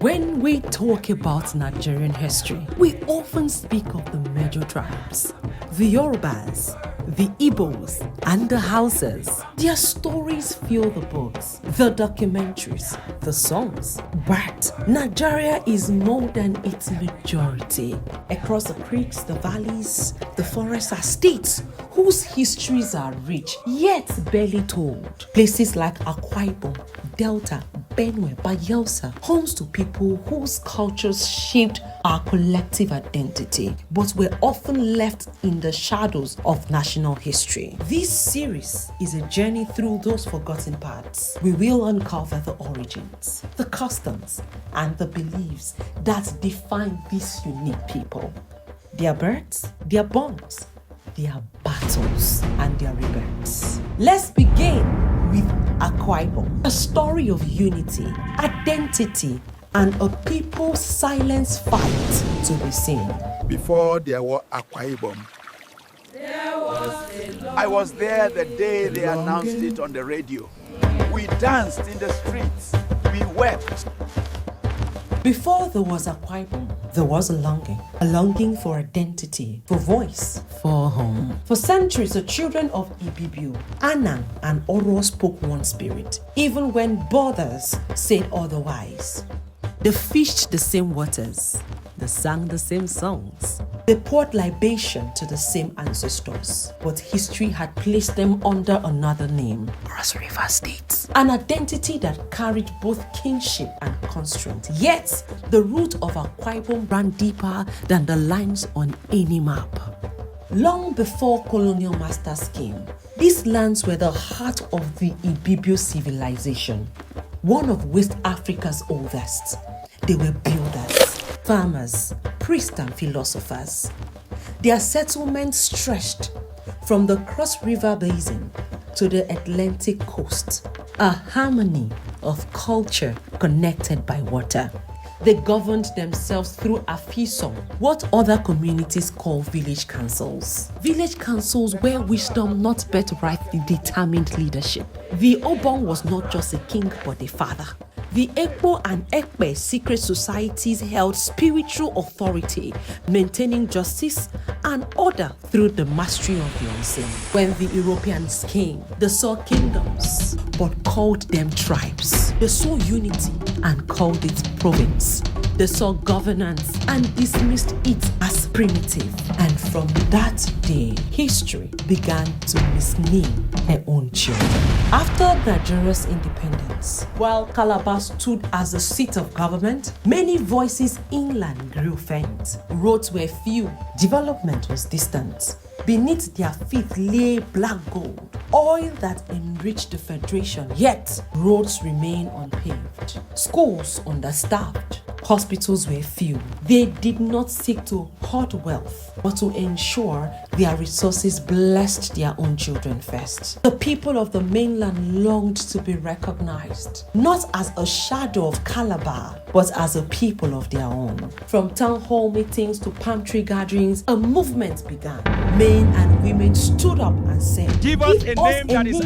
When we talk about Nigerian history, we often speak of the major tribes, the Yorubas, the Igbos, and the Hausas. Their stories fill the books, the documentaries, the songs. But Nigeria is more than its majority. Across the creeks, the valleys, the forests are states whose histories are rich, yet barely told. Places like Akwa Ibom, Delta, Benue, Bayelsa, homes to people whose cultures shaped our collective identity, but were often left in the shadows of national history. This series is a journey through those forgotten parts. We will uncover the origins, the customs, and the beliefs that define these unique people. Their births, their bonds, their battles, and their rebirths. Let's begin with Akwa Ibom, a story of unity, identity, and a people's silent fight to be seen. Before there were Akwa Ibom, I was there the day they announced it on the radio. We danced in the streets, we wept. Before there was Akwa Ibom, there was a longing for identity, for voice, for home. For centuries, the children of Ibibio, Anang, and Oro spoke one spirit, even when borders said otherwise. They fished the same waters, they sang the same songs. They poured libation to the same ancestors, but history had placed them under another name, Cross River State. An identity that carried both kinship and constraint. Yet, the root of Akwa Ibom ran deeper than the lines on any map. Long before colonial masters came, these lands were the heart of the Ibibio civilization, one of West Africa's oldest. They were builders, farmers, priests, and philosophers. Their settlements stretched from the Cross River Basin to the Atlantic coast, a harmony of culture connected by water. They governed themselves through Afisong, what other communities call village councils. Village councils where wisdom, not birthright, determined leadership. The Obong was not just a king but a father. The Ekpo and Ekpe secret societies held spiritual authority, maintaining justice and order through the mastery of the unseen. When the Europeans came, they saw kingdoms, but called them tribes. They saw unity and called it province. They saw governance and dismissed it as primitive. And from that day, history began to misname her own children. After Nigeria's independence, while Calabar stood as the seat of government, many voices inland grew faint. Roads were few, development was distant. Beneath their feet lay black gold, oil that enriched the federation, yet roads remain unpaved. Schools understaffed, hospitals were few. They did not seek to hoard wealth, but to ensure their resources blessed their own children first. The people of the mainland longed to be recognized, not as a shadow of Calabar, but as a people of their own. From town hall meetings to palm tree gatherings, a movement began. Men and women stood up and said, Give us a name that is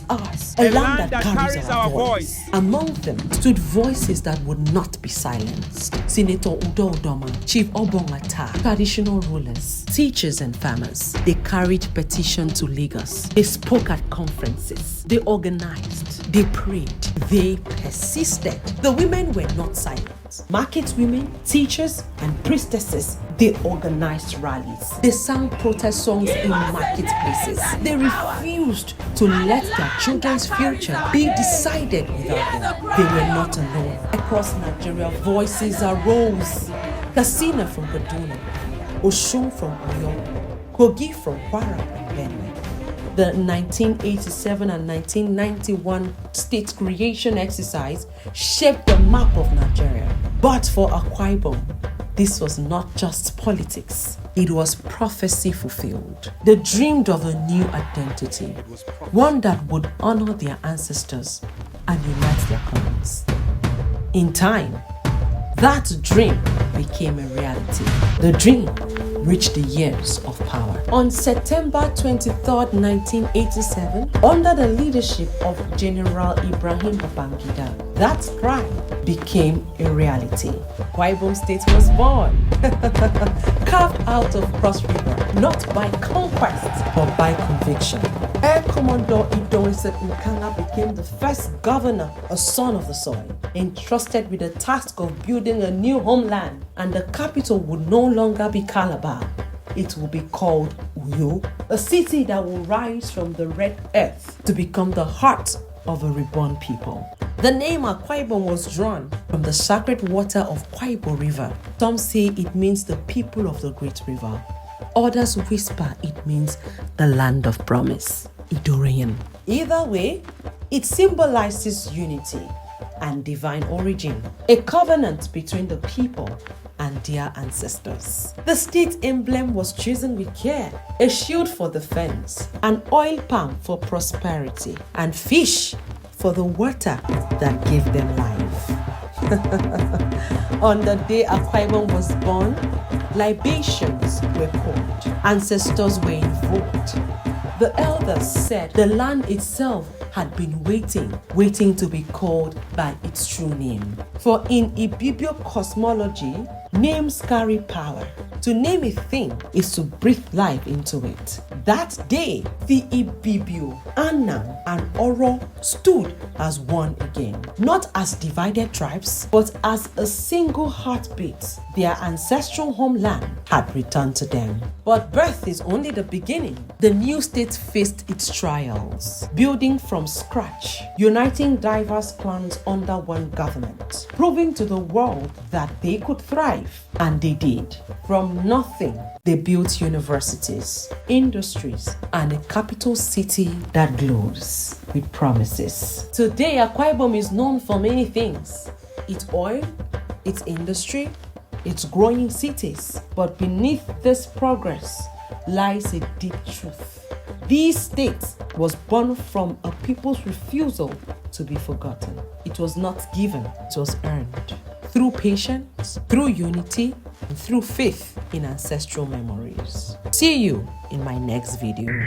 ours, a land that carries our voice. Among them stood voices that would not be silenced. Senator Udo Udoma, Chief Obongata, traditional rulers, teachers and farmers. They carried petitions to Lagos. They spoke at conferences. They organized. They prayed. They persisted. The women were not silent. Market women, teachers, and priestesses, they organized rallies. They sang protest songs in marketplaces. They refused to let their children's future be decided without them. They were not alone. Across Nigeria, voices arose. Kassina from Kaduna, Oshun from Oyo, Kogi from Kwara and Benue. The 1987 and 1991 state creation exercise shaped the map of Nigeria. But for Akwa Ibom, this was not just politics. It was prophecy fulfilled. They dreamed of a new identity, one that would honor their ancestors and unite their clans. In time, that dream became a reality. The dream reached the years of power. On September 23, 1987, under the leadership of General Ibrahim Babangida, that scribe became a reality. Akwa Ibom State was born, carved out of Cross River, not by conquest, but by conviction. Air Commodore Idongesit Nkanga became the first governor, a son of the soil, entrusted with the task of building a new homeland, and the capital would no longer be Calabar. It will be called Uyo, a city that will rise from the red earth to become the heart of a reborn people. The name Akwa Ibom was drawn from the sacred water of Akwa Ibom River. Some say it means the people of the great river. Others whisper it means the land of promise, Idorenyin. Either way, it symbolizes unity and divine origin, a covenant between the people and their ancestors. The state emblem was chosen with care: a shield for defense, an oil palm for prosperity, and fish for the water that gave them life. On the day Akwa Ibom was born, libations were poured, ancestors were invoked. The elders said the land itself had been waiting to be called by its true name. For in Ibibio cosmology, names carry power. To name a thing is to breathe life into it. That day, the Ibibio, Anang, and Oro stood as one again, not as divided tribes, but as a single heartbeat. Their ancestral homeland had returned to them. But birth is only the beginning. The new state faced its trials, building from scratch, uniting diverse clans under one government, proving to the world that they could thrive. And they did. From nothing, they built universities, industries, and a capital city that glows with promises. Today, Akwa Ibom is known for many things: its oil, its industry, its growing cities. But beneath this progress lies a deep truth. This state was born from a people's refusal to be forgotten. It was not given, it was earned. Through patience, through unity, and through faith in ancestral memories. See you in my next video.